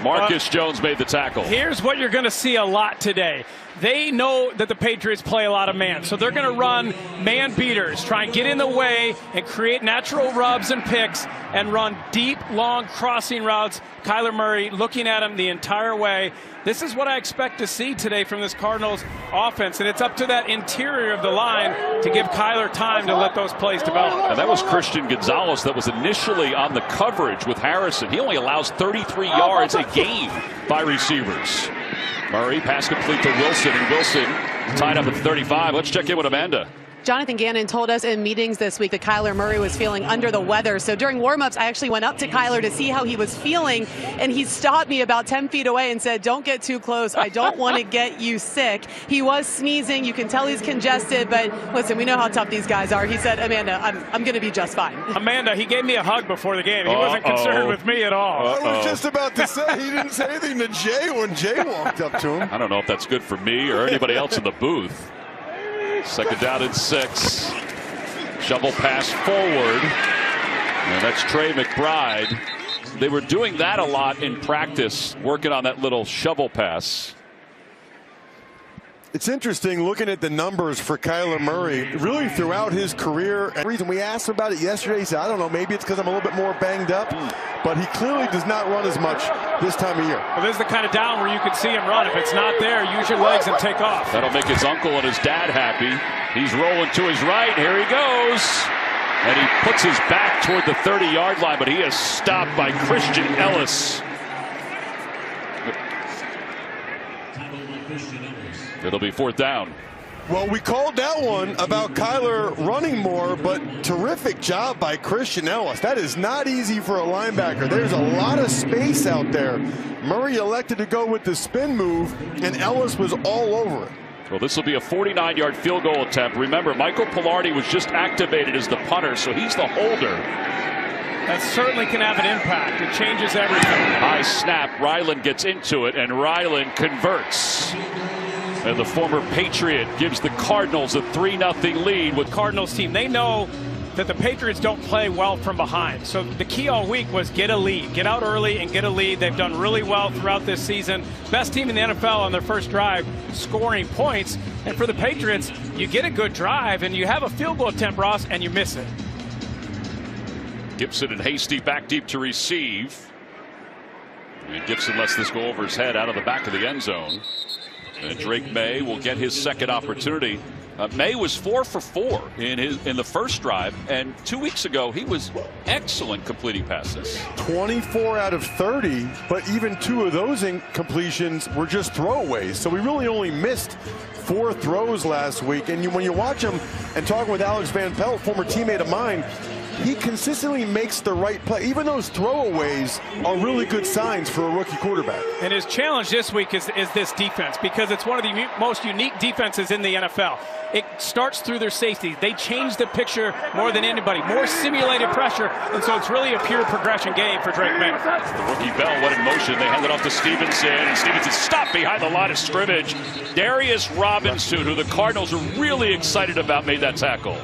Marcus Jones made the tackle. Here's what you're going to see a lot today. They know that the Patriots play a lot of man, so they're going to run man beaters, try and get in the way and create natural rubs and picks and run deep, long crossing routes. Kyler Murray looking at him the entire way. This is what I expect to see today from this Cardinals offense, and it's up to that interior of the line to give Kyler time to let those plays develop. And that was Christian Gonzalez that was initially on the coverage with Harrison. He only allows 33 yards a game by receivers. Murray, pass complete to Wilson, and Wilson tied up at 35. Let's check in with Amanda. Jonathan Gannon told us in meetings this week that Kyler Murray was feeling under the weather. So during warmups, I actually went up to Kyler to see how he was feeling, and he stopped me about 10 feet away and said, "Don't get too close. I don't want to get you sick." He was sneezing. You can tell he's congested, but listen, we know how tough these guys are. He said, "Amanda, I'm going to be just fine." Amanda, he gave me a hug before the game. He wasn't concerned with me at all. I was just about to say, he didn't say anything to Jay when Jay walked up to him. I don't know if that's good for me or anybody else in the booth. Second down and 6. Shovel pass forward. And that's Trey McBride. They were doing that a lot in practice, working on that little shovel pass. It's interesting looking at the numbers for Kyler Murray really throughout his career. And the reason we asked him about it yesterday, he said, "I don't know, maybe it's because I'm a little bit more banged up," but he clearly does not run as much this time of year. Well, this is the kind of down where you can see him run. If it's not there, use your legs and take off. That'll make his uncle and his dad happy. He's rolling to his right. Here he goes. And he puts his back toward the 30-yard line, but he is stopped by Christian Ellis. It'll be 4th down. Well, we called that one about Kyler running more, but terrific job by Christian Ellis. That is not easy for a linebacker. There's a lot of space out there. Murray elected to go with the spin move, and Ellis was all over it. Well, this will be a 49-yard field goal attempt. Remember, Michael Pilardi was just activated as the punter, so he's the holder. That certainly can have an impact. It changes everything. High snap. Ryland gets into it, and Ryland converts. And the former Patriot gives the Cardinals a 3-0 lead. With Cardinals team, they know that the Patriots don't play well from behind. So the key all week was get a lead. Get out early and get a lead. They've done really well throughout this season. Best team in the NFL on their first drive, scoring points. And for the Patriots, you get a good drive and you have a field goal attempt, Ross, and you miss it. Gibson and Hasty back deep to receive. And Gibson lets this go over his head out of the back of the end zone. And Drake May will get his second opportunity. May was 4 for 4 in the first drive, and 2 weeks ago he was excellent completing passes. 24 out of 30, but even 2 of those incompletions were just throwaways. So we really only missed 4 throws last week. And when you watch him and talking with Alex Van Pelt, former teammate of mine, he consistently makes the right play. Even those throwaways are really good signs for a rookie quarterback. And his challenge this week is this defense, because it's one of the most unique defenses in the NFL. It starts through their safety. They change the picture more than anybody. More simulated pressure, and so it's really a pure progression game for Drake May. The rookie Bell went in motion. They hand it off to Stevenson, and Stevenson stopped behind the line of scrimmage. Darius Robinson, who the Cardinals are really excited about, made that tackle.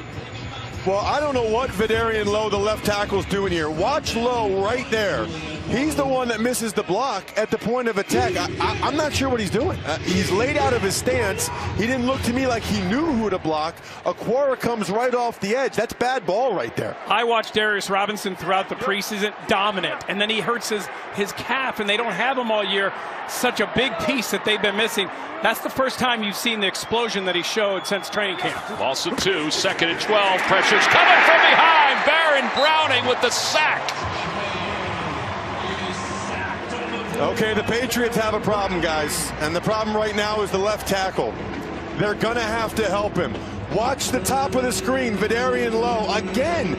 Well, I don't know what Vidarian Lowe, the left tackle, is doing here. Watch Lowe right there. He's the one that misses the block at the point of attack. I'm not sure what he's doing. He's laid out of his stance. He didn't look to me like he knew who to block. Aquara comes right off the edge. That's bad ball right there. I watched Darius Robinson throughout the preseason, dominant. And then he hurts his calf, and they don't have him all year. Such a big piece that they've been missing. That's the first time you've seen the explosion that he showed since training camp. Lawson 2, 2nd and 12. Pressure's coming from behind. Baron Browning with the sack. Okay, the Patriots have a problem, guys. And the problem right now is the left tackle. They're going to have to help him. Watch the top of the screen. Vidarian Lowe, again,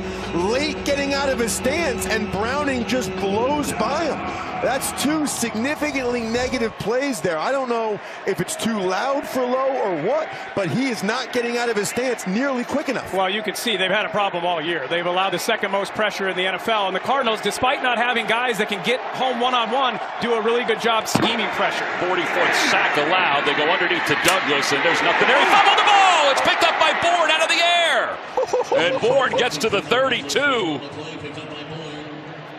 late getting out of his stance, and Browning just blows by him. That's 2 significantly negative plays there. I don't know if it's too loud for Lowe or what, but he is not getting out of his stance nearly quick enough. Well, you can see they've had a problem all year. They've allowed the second most pressure in the NFL, and the Cardinals, despite not having guys that can get home one-on-one, do a really good job scheming pressure. 44th sack allowed. They go underneath to Douglas, and there's nothing there. He fumbled the ball. It's picked up by Bourne out of the air. And Bourne gets to the 32.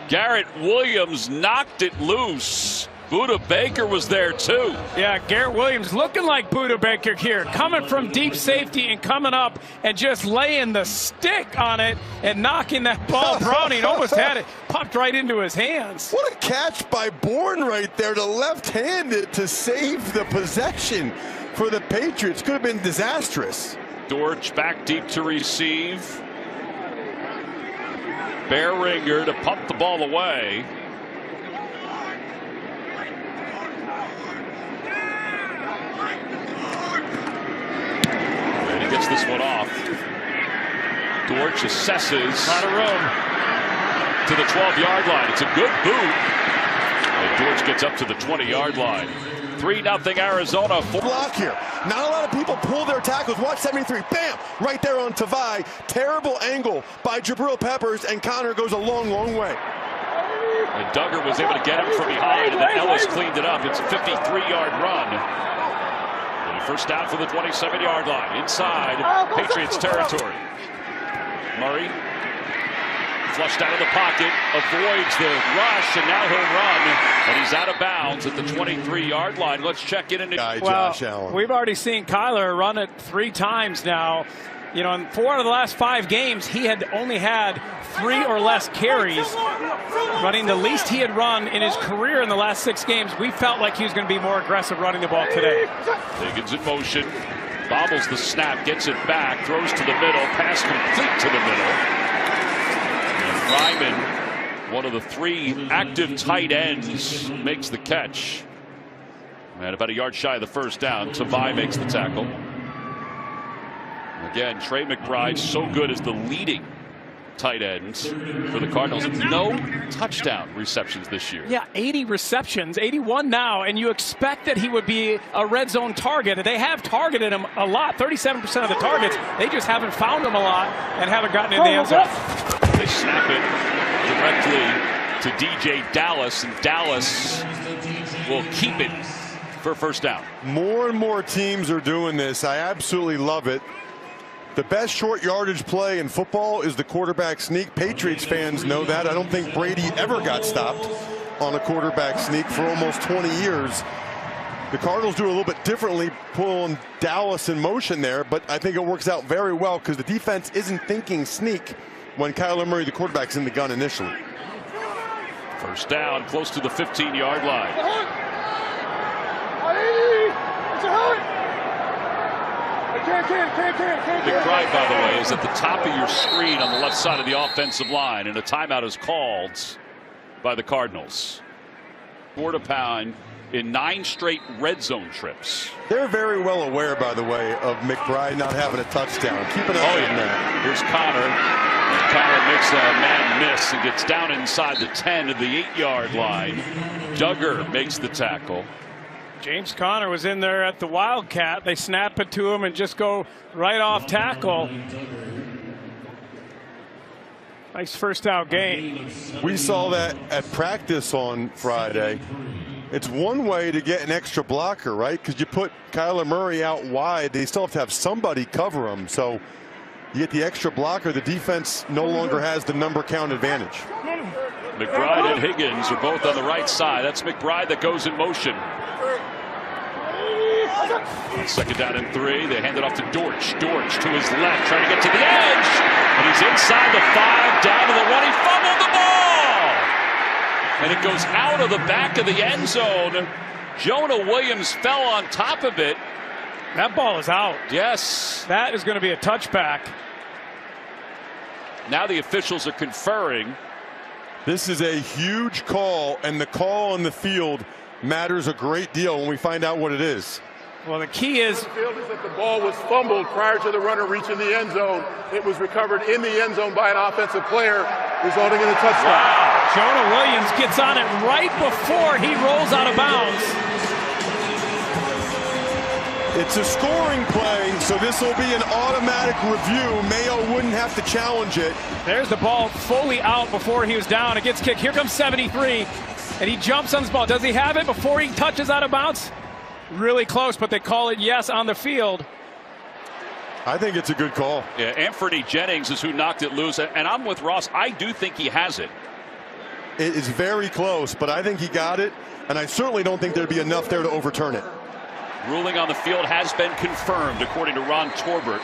Garrett Williams knocked it loose. Buda Baker was there too. Yeah, Garrett Williams looking like Buda Baker here, coming from deep safety and coming up and just laying the stick on it and knocking that ball. Browning almost had it, popped right into his hands. What a catch by Bourne right there to left-hand it to save the possession for the Patriots. Could have been disastrous. Dortch back deep to receive. Behringer to pump the ball away. And he gets this one off. Dortch assesses. A lot of room. To the 12-yard line. It's a good boot. And Dortch gets up to the 20-yard line. 3-0 Arizona. Block here. Not a lot of people pull their tackles. Watch 73. Bam! Right there on Tavai. Terrible angle by Jabril Peppers, and Connor goes a long, long way. And Duggar was able to get him from behind, and then Ellis cleaned it up. It's a 53-yard run. And first down for the 27-yard line. Inside Patriots territory. Murray flushed out of the pocket, avoids the rush, and now he'll run, and he's out of bounds at the 23-yard line. Let's check in. Josh Allen. We've already seen Kyler run it 3 times now. You know, in 4 out of the last 5 games, he had only had 3 or less carries, running the least he had run in his career in the last 6 games. We felt like he was going to be more aggressive running the ball today. Higgins in motion, bobbles the snap, gets it back, throws to the middle, pass complete to the middle. Ryman, one of the 3 active tight ends, makes the catch. And about a yard shy of the first down, Tavai makes the tackle. Again, Trey McBride, so good as the leading tight ends for the Cardinals. No touchdown receptions this year. Yeah, 80 receptions, 81 now, and you expect that he would be a red zone target. They have targeted him a lot, 37% of the targets. They just haven't found him a lot and haven't gotten in the end zone. They snap it directly to DJ Dallas, and Dallas will keep it for first down. More and more teams are doing this. I absolutely love it. The best short yardage play in football is the quarterback sneak. Patriots fans know that. I don't think Brady ever got stopped on a quarterback sneak for almost 20 years. The Cardinals do a little bit differently, pulling Dallas in motion there, but I think it works out very well because the defense isn't thinking sneak when Kyler Murray, the quarterback's in the gun initially. First down, close to the 15-yard line. McBride, by the way, is at the top of your screen on the left side of the offensive line, and a timeout is called by the Cardinals. 4 to pound in 9 straight red zone trips. They're very well aware, by the way, of McBride not having a touchdown. Keep an eye on that. Here's Connor. And Connor makes a mad miss and gets down inside the 10 to the 8-yard line. Duggar makes the tackle. James Conner was in there at the Wildcat. They snap it to him and just go right off tackle. Nice first down gain. We saw that at practice on Friday. It's one way to get an extra blocker, right? Because you put Kyler Murray out wide, they still have somebody cover him. So you get the extra blocker. The defense no longer has the number count advantage. McBride and Higgins are both on the right side. That's McBride that goes in motion. Second down and 3. They hand it off to Dortch. Dortch to his left, trying to get to the edge. And he's inside the 5, down to the 1. He fumbled the ball. And it goes out of the back of the end zone. Jonah Williams fell on top of it. That ball is out. Yes. That is going to be a touchback. Now the officials are conferring. This is a huge call, and the call on the field matters a great deal when we find out what it is. Well, the key is that the ball was fumbled prior to the runner reaching the end zone. It was recovered in the end zone by an offensive player, resulting in a touchdown. Wow. Jonah Williams gets on it right before he rolls out of bounds. It's a scoring play, so this will be an automatic review. Mayo wouldn't have to challenge it. There's the ball fully out before he was down. It gets kicked. Here comes 73, and he jumps on this ball. Does he have it before he touches out of bounds? Really close, but they call it yes on the field. I think it's a good call. Yeah, Anthony Jennings is who knocked it loose, and I'm with Ross. I do think he has it. It is very close, but I think he got it, and I certainly don't think there'd be enough there to overturn it. Ruling on the field has been confirmed, according to Ron Torbert.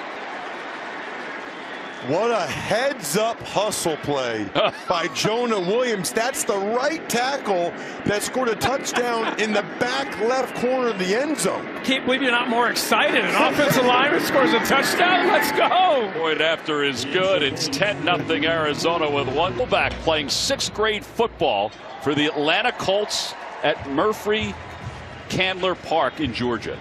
What a heads-up hustle play by Jonah Williams. That's the right tackle that scored a touchdown in the back left corner of the end zone. Can't believe you're not more excited. An offensive lineman scores a touchdown. Let's go. Point after is good. It's 10-0 Arizona with one fullback playing 6th grade football for the Atlanta Colts at Murphy Candler Park in Georgia.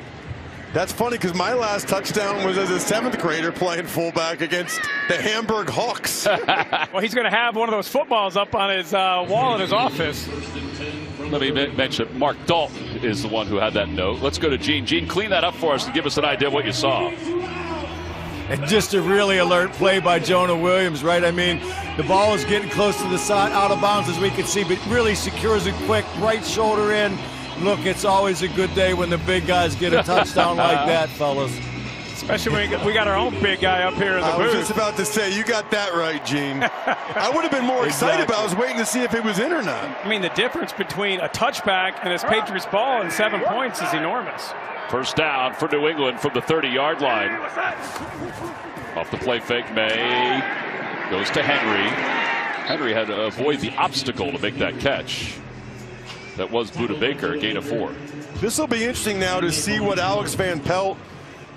That's funny because my last touchdown was as a 7th grader playing fullback against the Hamburg Hawks. Well, he's going to have one of those footballs up on his wall in his office. Let me mention Mark Dalton is the one who had that note. Let's go to Gene. Gene, clean that up for us and give us an idea of what you saw. And just a really alert play by Jonah Williams, right? I mean, the ball is getting close to the side, out of bounds as we can see, but really secures it quick, right shoulder in. Look, it's always a good day when the big guys get a touchdown like that, fellas. Especially when we got our own big guy up here in the booth. I was just about to say, you got that right, Gene. I would have been more excited, but I was waiting to see if it was in or not. I mean, the difference between a touchback and this Patriots ball and 7 points is enormous. First down for New England from the 30-yard line. Off the play fake, May goes to Henry. Henry had to avoid the obstacle to make that catch. That was Buda Baker, a gain of 4. This will be interesting now to see what Alex Van Pelt,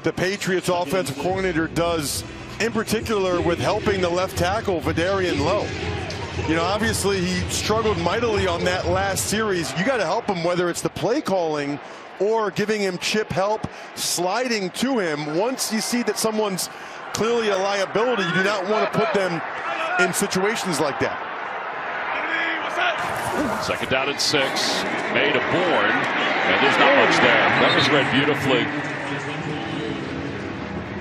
the Patriots offensive coordinator, does in particular with helping the left tackle Vidarian Lowe. You know, obviously he struggled mightily on that last series. You got to help him, whether it's the play calling or giving him chip help, sliding to him. Once you see that someone's clearly a liability, you do not want to put them in situations like that. Second down and 6. May to Bourne. And there's not much there. That was read beautifully.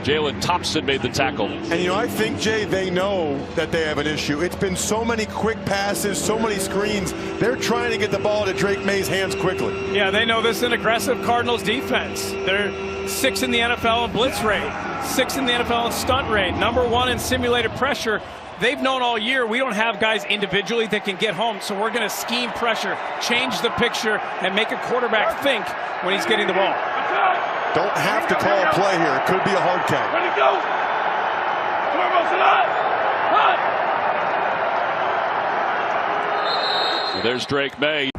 Jalen Thompson made the tackle. And, you know, I think, Jay, they know that they have an issue. It's been so many quick passes, so many screens. They're trying to get the ball to Drake May's hands quickly. Yeah, they know this is an aggressive Cardinals defense. They're 6th in the NFL in blitz rate, 6th in the NFL in stunt rate, #1 in simulated pressure. They've known all year we don't have guys individually that can get home, so we're going to scheme pressure, change the picture, and make a quarterback think when he's getting the ball. Don't have to call a play here. It could be a hard count. Ready to go. So there's Drake May.